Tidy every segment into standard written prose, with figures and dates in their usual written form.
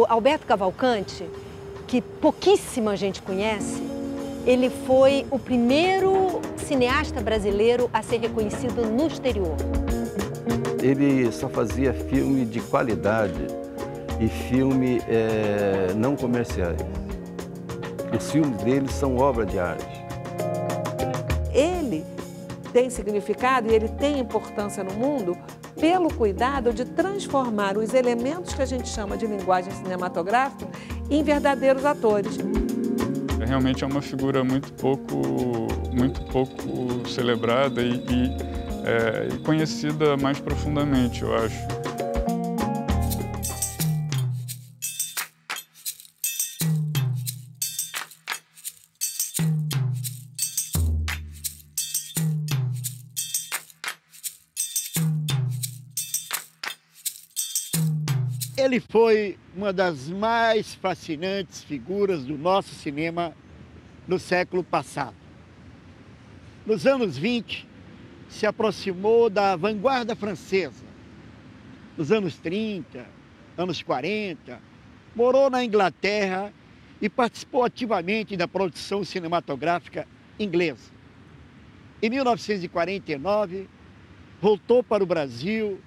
O Alberto Cavalcante, que pouquíssima gente conhece, ele foi o primeiro cineasta brasileiro a ser reconhecido no exterior. Ele só fazia filme de qualidade e filme não comerciais. Os filmes dele são obra de arte. Ele tem significado e ele tem importância no mundo pelo cuidado de transformar os elementos que a gente chama de linguagem cinematográfica em verdadeiros atores. Realmente é uma figura muito pouco celebrada e conhecida mais profundamente, eu acho. Ele foi uma das mais fascinantes figuras do nosso cinema no século passado. Nos anos 20, se aproximou da vanguarda francesa. Nos anos 30, anos 40, morou na Inglaterra e participou ativamente da produção cinematográfica inglesa. Em 1949, voltou para o Brasil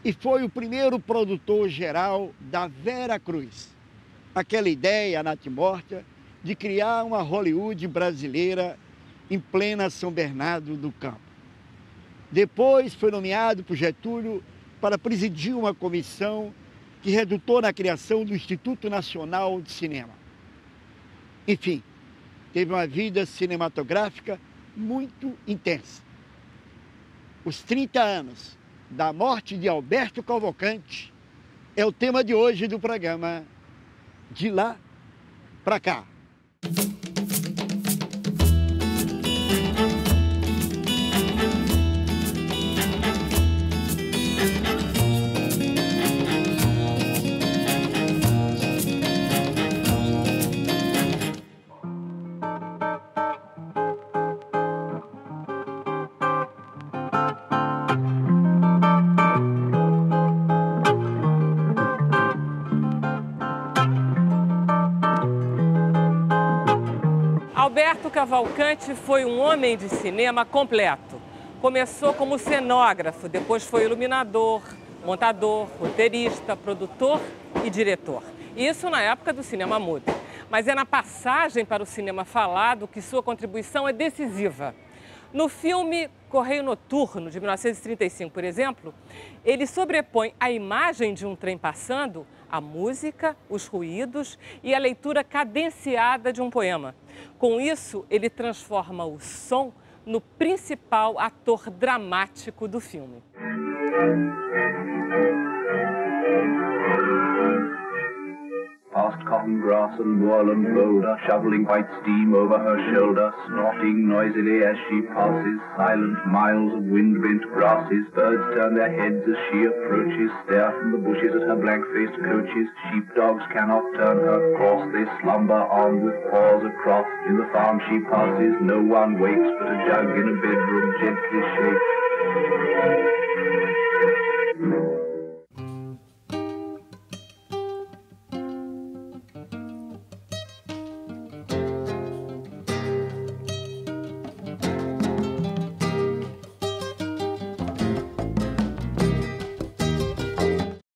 e foi o primeiro produtor geral da Vera Cruz. Aquela ideia natimórtia de criar uma Hollywood brasileira em plena São Bernardo do Campo. Depois foi nomeado por Getúlio para presidir uma comissão que resultou na criação do Instituto Nacional de Cinema. Enfim, teve uma vida cinematográfica muito intensa. Os 30 anos da morte de Alberto Cavalcante é o tema de hoje do programa De Lá Pra Cá. Alberto Cavalcante foi um homem de cinema completo. Começou como cenógrafo, depois foi iluminador, montador, roteirista, produtor e diretor. Isso na época do cinema mudo. Mas é na passagem para o cinema falado que sua contribuição é decisiva. No filme Correio Noturno, de 1935, por exemplo, ele sobrepõe a imagem de um trem passando a música, os ruídos e a leitura cadenciada de um poema. Com isso, ele transforma o som no principal ator dramático do filme. Past cotton grass and moorland boulder, shoveling white steam over her shoulder, snorting noisily as she passes, silent miles of wind-bent grasses. Birds turn their heads as she approaches, stare from the bushes at her blank-faced coaches. Sheepdogs cannot turn her cross, they slumber on with paws across. In the farm she passes, no one wakes, but a jug in a bedroom gently shakes.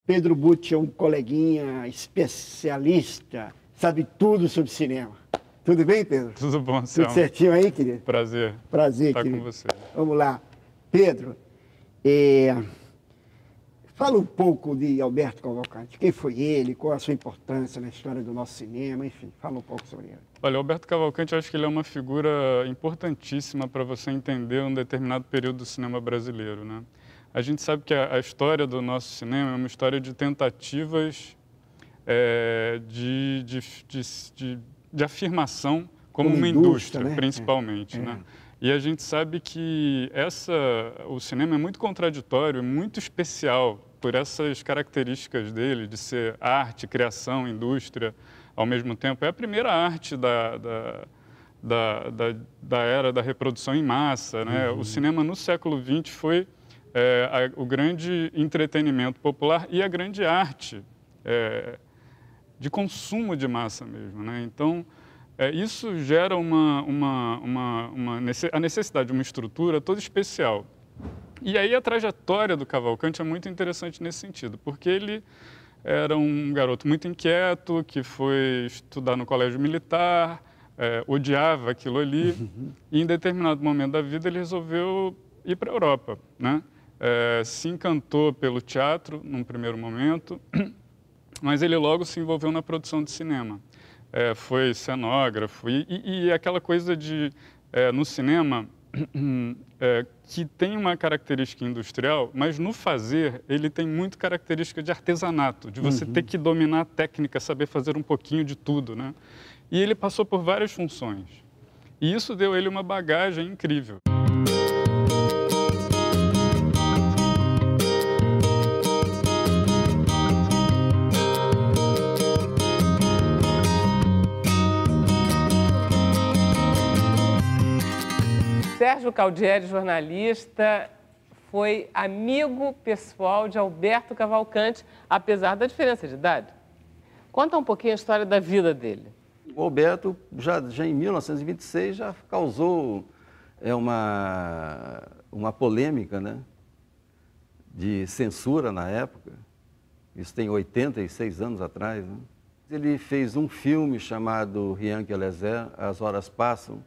Pedro Butti é um coleguinha especialista, sabe tudo sobre cinema. Tudo bem, Pedro? Tudo bom, Selma. Tudo certinho aí, querido? Prazer. Prazer, estar querido. com você. Vamos lá. Pedro, fala um pouco de Alberto Cavalcante. Quem foi ele? Qual a sua importância na história do nosso cinema? Enfim, fala um pouco sobre ele. Olha, Alberto Cavalcante, eu acho que ele é uma figura importantíssima para você entender um determinado período do cinema brasileiro, né? A gente sabe que a história do nosso cinema é uma história de tentativas de afirmação como uma indústria, né? Principalmente, né? E a gente sabe que o cinema é muito contraditório, muito especial por essas características dele, de ser arte, criação, indústria ao mesmo tempo. É a primeira arte da era da reprodução em massa, né? O cinema no século XX foi o grande entretenimento popular e a grande arte de consumo de massa mesmo, né? Então, isso gera a necessidade de uma estrutura toda especial. E aí a trajetória do Cavalcante é muito interessante nesse sentido, porque ele era um garoto muito inquieto, que foi estudar no colégio militar, odiava aquilo ali, e em determinado momento da vida ele resolveu ir para a Europa, né? Se encantou pelo teatro num primeiro momento, mas ele logo se envolveu na produção de cinema. Foi cenógrafo e aquela coisa de, no cinema, que tem uma característica industrial, mas no fazer ele tem muito característica de artesanato, de você ter que dominar a técnica, saber fazer um pouquinho de tudo, né? E ele passou por várias funções. E isso deu a ele uma bagagem incrível. Sérgio Caldieri, jornalista, foi amigo pessoal de Alberto Cavalcante, apesar da diferença de idade. Conta um pouquinho a história da vida dele. O Alberto, já em 1926, já causou uma polêmica, né, de censura na época. Isso tem 86 anos atrás, né? Ele fez um filme chamado Rien que Eliezer, As Horas Passam,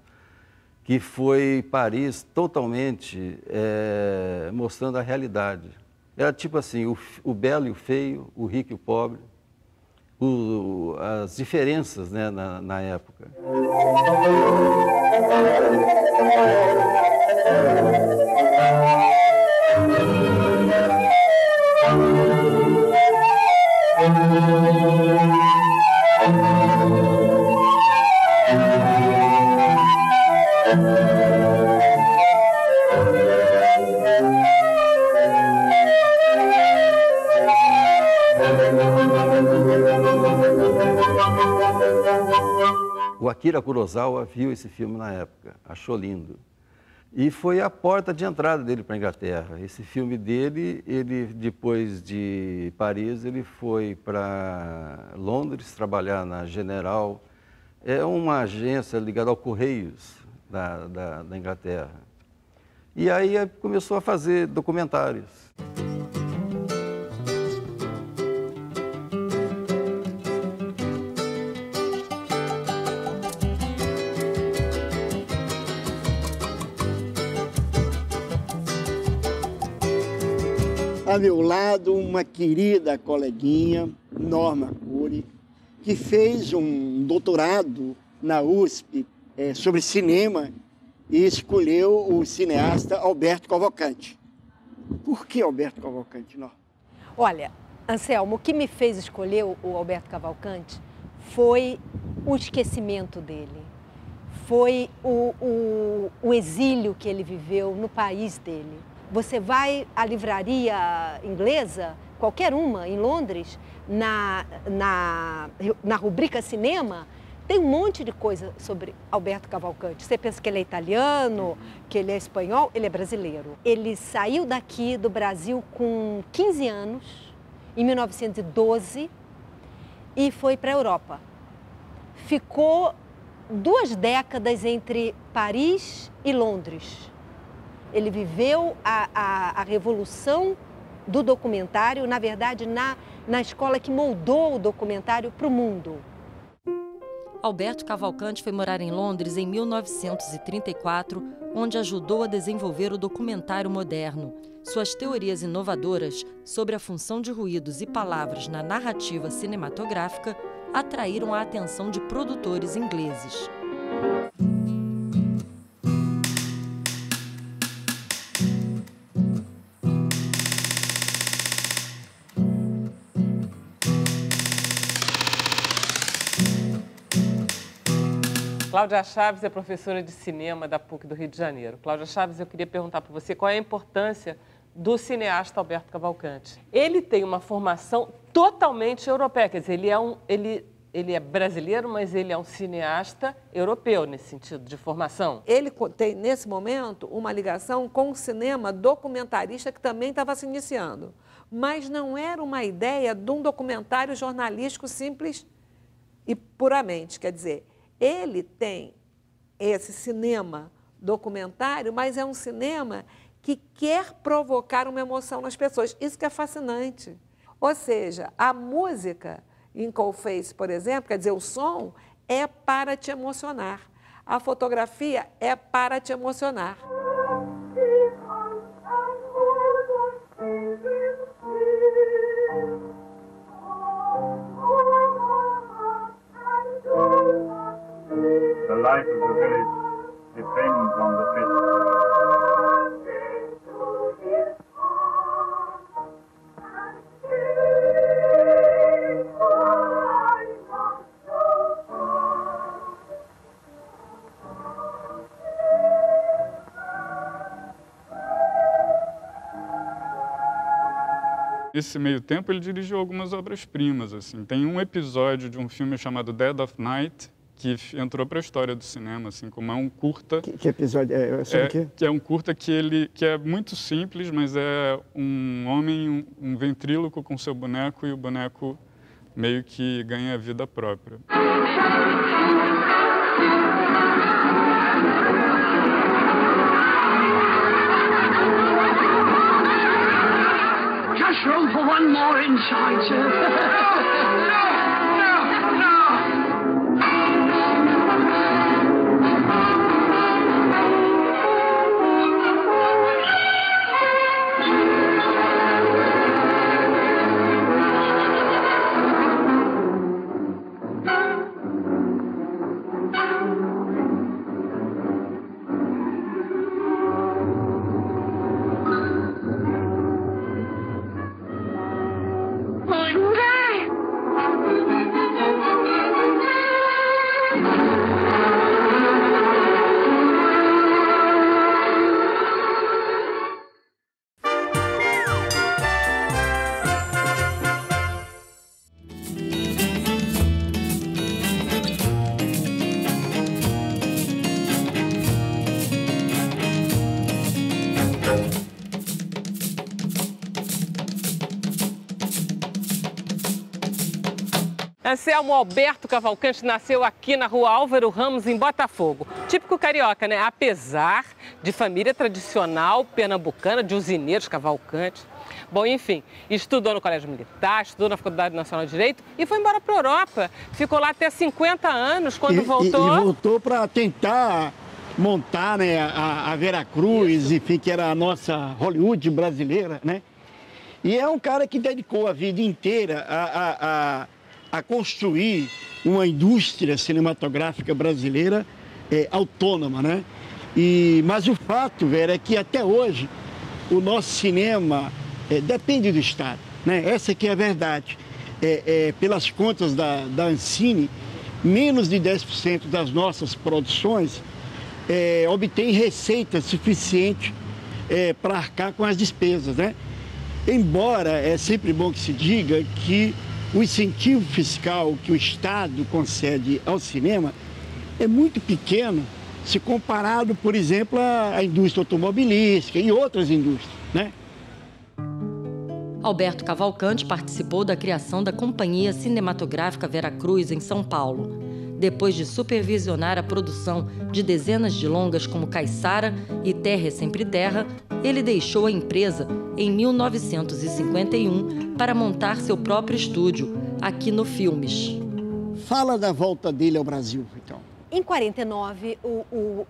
que foi Paris totalmente mostrando a realidade. Era tipo assim, o belo e o feio, o rico e o pobre, as diferenças, né, na época. O Akira Kurosawa viu esse filme na época, achou lindo. E foi a porta de entrada dele para a Inglaterra. Esse filme dele, depois de Paris, ele foi para Londres trabalhar na General. É uma agência ligada ao Correios da Inglaterra. E aí começou a fazer documentários. A meu lado, uma querida coleguinha, Norma Cury, que fez um doutorado na USP sobre cinema e escolheu o cineasta Alberto Cavalcante. Por que Alberto Cavalcante, Norma? Olha, Anselmo, o que me fez escolher o Alberto Cavalcante foi o esquecimento dele, foi o exílio que ele viveu no país dele. Você vai à livraria inglesa, qualquer uma, em Londres, na rubrica cinema, tem um monte de coisa sobre Alberto Cavalcante. Você pensa que ele é italiano, que ele é espanhol, ele é brasileiro. Ele saiu daqui do Brasil com 15 anos, em 1912, e foi para a Europa. Ficou 2 décadas entre Paris e Londres. Ele viveu a revolução do documentário, na verdade, na escola que moldou o documentário para o mundo. Alberto Cavalcante foi morar em Londres em 1934, onde ajudou a desenvolver o documentário moderno. Suas teorias inovadoras sobre a função de ruídos e palavras na narrativa cinematográfica atraíram a atenção de produtores ingleses. Cláudia Chaves é professora de cinema da PUC do Rio de Janeiro. Cláudia Chaves, eu queria perguntar para você qual é a importância do cineasta Alberto Cavalcante. Ele tem uma formação totalmente europeia, quer dizer, ele é brasileiro, mas ele é um cineasta europeu nesse sentido de formação. Ele tem, nesse momento, uma ligação com o cinema documentarista que também estava se iniciando. Mas não era uma ideia de um documentário jornalístico simples e puramente. Quer dizer, ele tem esse cinema documentário, mas é um cinema que quer provocar uma emoção nas pessoas. Isso que é fascinante. Ou seja, a música em Cold Face, por exemplo, quer dizer, o som é para te emocionar. A fotografia é para te emocionar. The life of the village depends on the fish. Nesse meio tempo, ele dirigiu algumas obras-primas, assim. Tem um episódio de um filme chamado Dead of Night, que entrou para a história do cinema, assim, como é um curta... Que episódio é? Sobre o quê? Que é um curta que é muito simples, mas é um homem, um ventríloco com seu boneco, e o boneco meio que ganha vida própria. Just room for one more inside, sir. Anselmo Alberto Cavalcante nasceu aqui na rua Álvaro Ramos, em Botafogo. Típico carioca, né? Apesar de família tradicional pernambucana, de usineiros Cavalcante. Bom, enfim, estudou no Colégio Militar, estudou na Faculdade Nacional de Direito e foi embora para a Europa. Ficou lá até 50 anos, quando voltou... E voltou para tentar montar, né, a Veracruz, enfim, que era a nossa Hollywood brasileira, né? E é um cara que dedicou a vida inteira a construir uma indústria cinematográfica brasileira autônoma, né? Mas o fato, velho, é que até hoje o nosso cinema depende do Estado, né? Essa que é a verdade. Pelas contas da Ancine, menos de 10% das nossas produções obtém receita suficiente para arcar com as despesas, né? Embora é sempre bom que se diga que o incentivo fiscal que o Estado concede ao cinema é muito pequeno se comparado, por exemplo, à indústria automobilística e outras indústrias, né? Alberto Cavalcante participou da criação da Companhia Cinematográfica Veracruz, em São Paulo. Depois de supervisionar a produção de dezenas de longas como Caiçara e Terra é Sempre Terra, ele deixou a empresa em 1951 para montar seu próprio estúdio, aqui no Filmes. Fala da volta dele ao Brasil, então. Em 49, o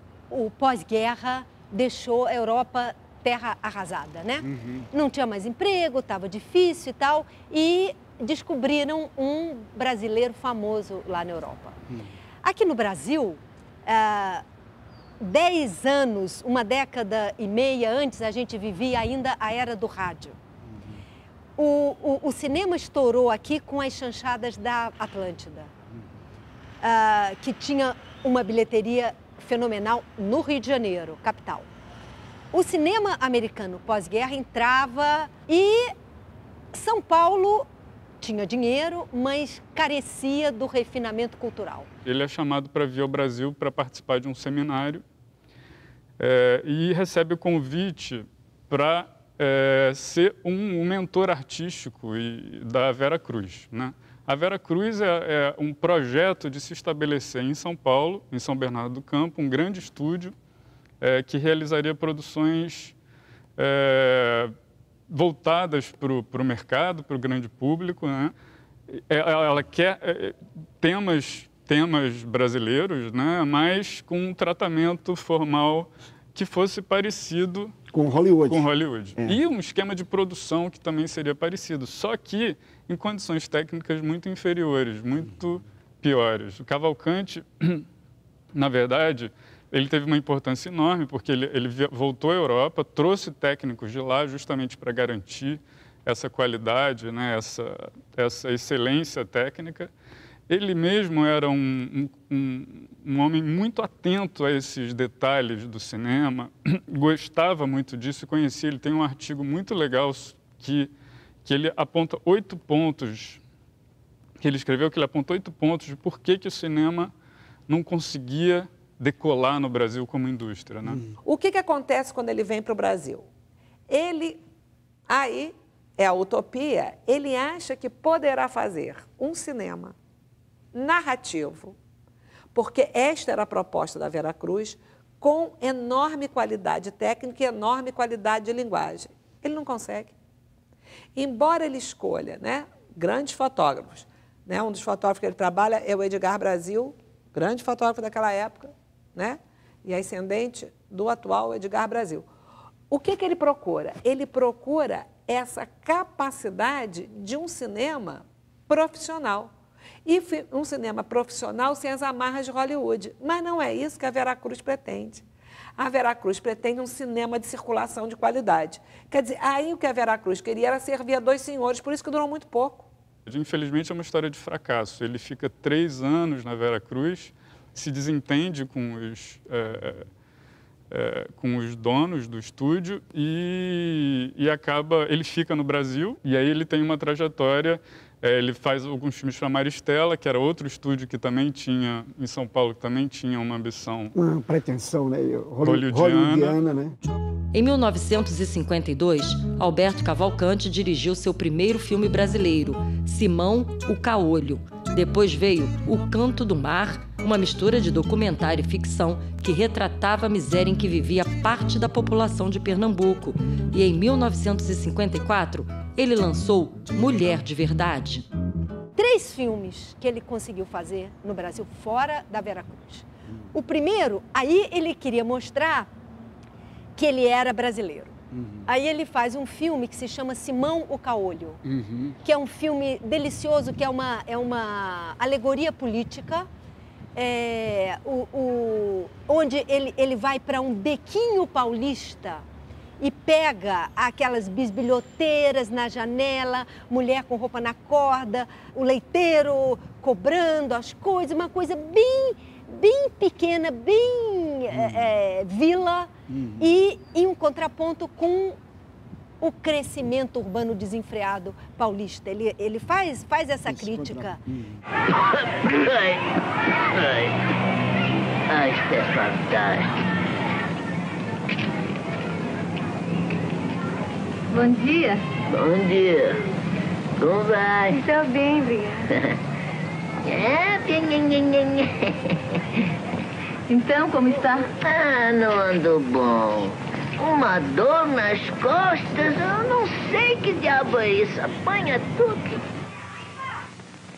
pós-guerra deixou a Europa terra arrasada, né? Uhum. Não tinha mais emprego, estava difícil e tal, e descobriram um brasileiro famoso lá na Europa. Aqui no Brasil, 10 anos, uma década e meia antes, a gente vivia ainda a era do rádio. O cinema estourou aqui com as chanchadas da Atlântida, que tinha uma bilheteria fenomenal no Rio de Janeiro, capital. O cinema americano pós-guerra entrava e São Paulo tinha dinheiro, mas carecia do refinamento cultural. Ele é chamado para vir ao Brasil para participar de um seminário e recebe o convite para ser um mentor artístico da Veracruz, né? A Vera Cruz é um projeto de se estabelecer em São Paulo, em São Bernardo do Campo, um grande estúdio que realizaria produções voltadas para o mercado, para o grande público, né? Ela quer temas brasileiros, né? Mas com um tratamento formal que fosse parecido com Hollywood. E um esquema de produção que também seria parecido, só que em condições técnicas muito inferiores, muito piores. O Cavalcante, na verdade, ele teve uma importância enorme, porque ele voltou à Europa, trouxe técnicos de lá justamente para garantir essa qualidade, né, essa excelência técnica. Ele mesmo era um homem muito atento a esses detalhes do cinema, gostava muito disso e conhecia. Ele tem um artigo muito legal que ele aponta 8 pontos, que ele escreveu que ele aponta 8 pontos de por que o cinema não conseguia decolar no Brasil como indústria, né? O que acontece quando ele vem para o Brasil? Aí é a utopia, ele acha que poderá fazer um cinema narrativo, porque esta era a proposta da Vera Cruz, com enorme qualidade técnica e enorme qualidade de linguagem. Ele não consegue. Embora ele escolha, né, grandes fotógrafos, né, um dos fotógrafos que ele trabalha é o Edgar Brasil, grande fotógrafo daquela época, né, e ascendente do atual Edgar Brasil. O que ele procura? Ele procura essa capacidade de um cinema profissional. E um cinema profissional sem as amarras de Hollywood. Mas não é isso que a Vera Cruz pretende. A Vera Cruz pretende um cinema de circulação de qualidade. Quer dizer, aí o que a Vera Cruz queria era servir a 2 senhores, por isso que durou muito pouco. Infelizmente é uma história de fracasso. Ele fica 3 anos na Vera Cruz, se desentende com os donos do estúdio e ele fica no Brasil e aí ele tem uma trajetória. Ele faz alguns filmes para Maristela, que era outro estúdio que também tinha, em São Paulo, que também tinha uma ambição... Uma pretensão, né? Hollywoodiana, né? Em 1952, Alberto Cavalcante dirigiu seu primeiro filme brasileiro, Simão, o Caolho. Depois veio O Canto do Mar, uma mistura de documentário e ficção que retratava a miséria em que vivia parte da população de Pernambuco. E em 1954, ele lançou Mulher de Verdade. 3 filmes que ele conseguiu fazer no Brasil, fora da Vera Cruz. O primeiro, aí ele queria mostrar que ele era brasileiro. Aí ele faz um filme que se chama Simão o Caolho, que é um filme delicioso, que é uma alegoria política, onde ele vai para um bequinho paulista e pega aquelas bisbilhoteiras na janela, mulher com roupa na corda, o leiteiro cobrando as coisas, uma coisa bem pequena, bem vila, e um contraponto com o crescimento urbano desenfreado paulista. Ele faz essa crítica. Isso é fantástico. Bom dia. Bom dia. Como vai? Estou bem, obrigada. Então, como está? Não ando bom. Uma dor nas costas, eu não sei que diabo é isso. Apanha tudo.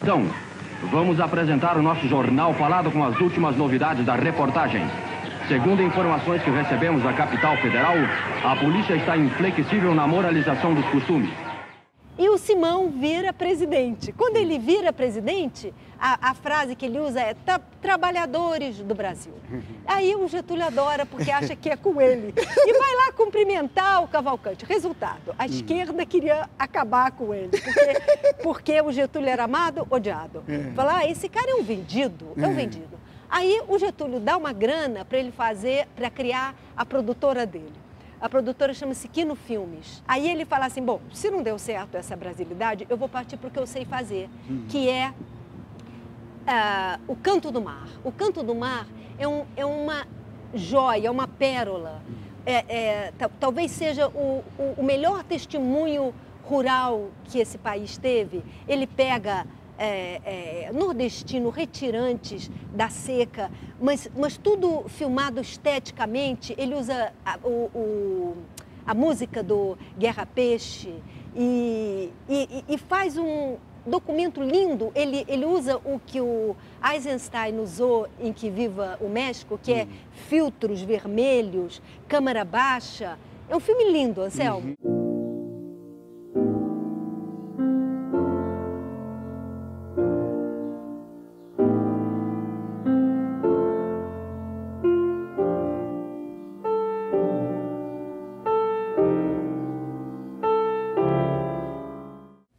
Então, vamos apresentar o nosso jornal falado com as últimas novidades da reportagem. Segundo informações que recebemos da capital federal, a polícia está inflexível na moralização dos costumes. E o Simão vira presidente. Quando ele vira presidente, a frase que ele usa é trabalhadores do Brasil. Aí o Getúlio adora porque acha que é com ele. E vai lá cumprimentar o Cavalcante. Resultado, a esquerda queria acabar com ele. Porque o Getúlio era amado, odiado. Falar, esse cara é um vendido, é um vendido. Aí o Getúlio dá uma grana para ele para criar a produtora dele. A produtora chama-se Quino Filmes. Aí ele fala assim, bom, se não deu certo essa brasilidade, eu vou partir para o que eu sei fazer, que é o Canto do Mar. O Canto do Mar é uma joia, é uma pérola. Talvez seja o melhor testemunho rural que esse país teve. Ele pega nordestino, retirantes da seca, mas tudo filmado esteticamente. Ele usa a música do Guerra Peixe e faz um documento lindo. Ele usa o que o Eisenstein usou em Que Viva o México, que é filtros vermelhos, câmera baixa. É um filme lindo, Anselmo.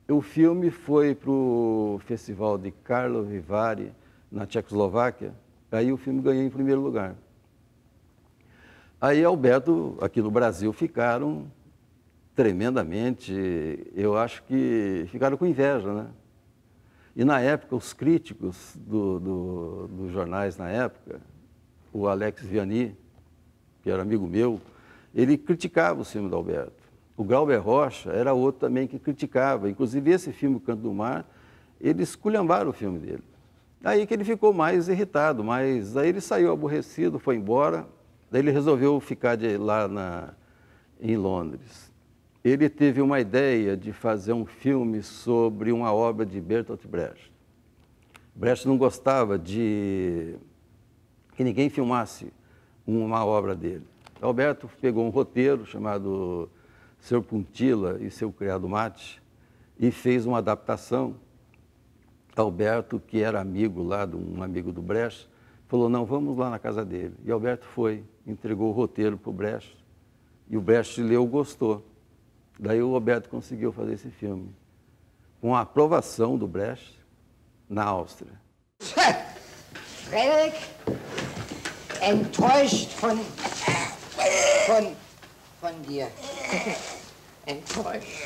O filme foi para o Festival de Karlovy Vary, na Tchecoslováquia. Aí o filme ganhou em primeiro lugar. Aí Alberto, aqui no Brasil, ficaram tremendamente, eu acho que ficaram com inveja, né? E na época, os críticos dos jornais na época, o Alex Vianney, que era amigo meu, ele criticava o filme do Alberto. O Glauber Rocha era outro também que criticava. Inclusive, esse filme, O Canto do Mar, eles esculhambaram o filme dele. Aí que ele ficou mais irritado, mas aí ele saiu aborrecido, foi embora. Daí ele resolveu ficar lá em Londres. Ele teve uma ideia de fazer um filme sobre uma obra de Bertolt Brecht. Brecht não gostava de que ninguém filmasse uma obra dele. Alberto pegou um roteiro chamado Seu Puntilla e Seu Criado Mate e fez uma adaptação. Alberto, que era amigo lá, um amigo do Brecht, falou, não, vamos lá na casa dele. E Alberto foi, entregou o roteiro para o Brecht. E o Brecht leu, gostou. Daí o Alberto conseguiu fazer esse filme. Com a aprovação do Brecht na Áustria. Frederik, enttäuscht von dir. Enttäuscht.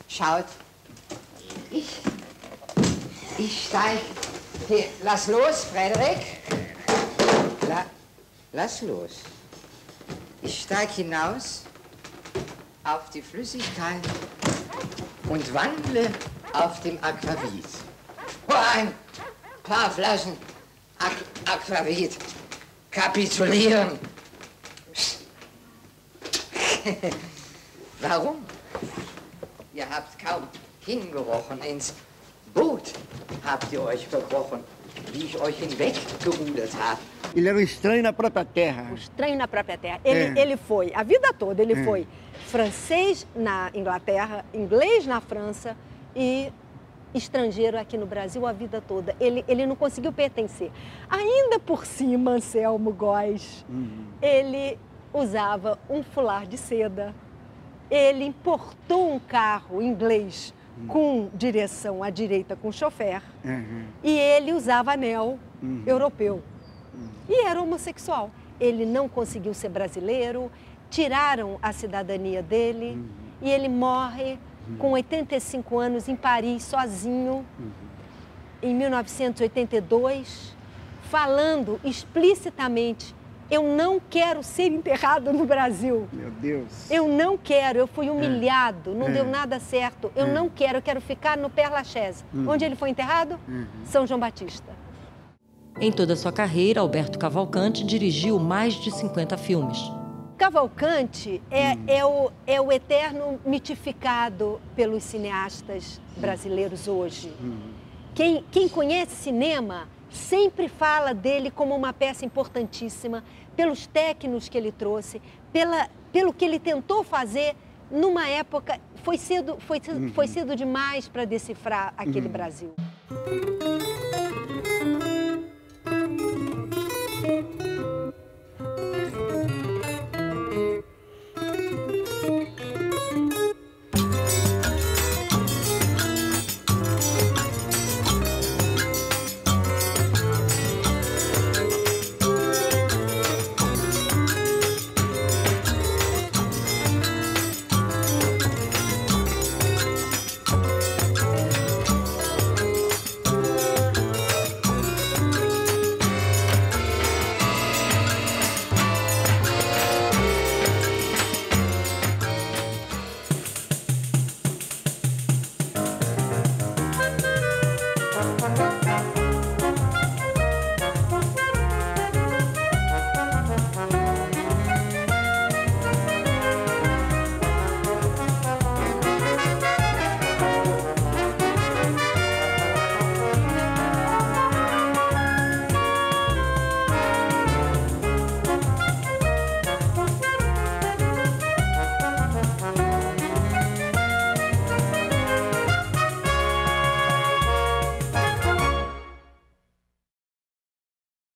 Schaut, ich steig. Hier, lass los, Frederik. Lass los. Ich steig hinaus auf die Flüssigkeit und wandle auf dem Aquavit. Ein paar Flaschen Aquavit kapitulieren. Warum? Ihr habt kaum hingerochen. Ins Boot habt ihr euch verkrochen, wie ich euch hinweggerudert habe. Ele era um estranho na própria terra. Um estranho na própria terra. Ele foi, a vida toda, ele foi francês na Inglaterra, inglês na França e estrangeiro aqui no Brasil a vida toda. Ele não conseguiu pertencer. Ainda por cima, Anselmo Góes, ele usava um fular de seda. Ele importou um carro inglês com direção à direita com chofer. E ele usava anel europeu. E era homossexual. Ele não conseguiu ser brasileiro, tiraram a cidadania dele e ele morre com 85 anos em Paris, sozinho, em 1982, falando explicitamente: eu não quero ser enterrado no Brasil. Meu Deus. Eu não quero, eu fui humilhado, não deu nada certo. Eu não quero, eu quero ficar no Père Lachaise. Onde ele foi enterrado? São João Batista. Em toda a sua carreira, Alberto Cavalcante dirigiu mais de 50 filmes. Cavalcante é o eterno mitificado pelos cineastas brasileiros hoje. Quem conhece cinema sempre fala dele como uma peça importantíssima, pelos técnicos que ele trouxe, pelo que ele tentou fazer numa época. Foi cedo demais para decifrar aquele Brasil.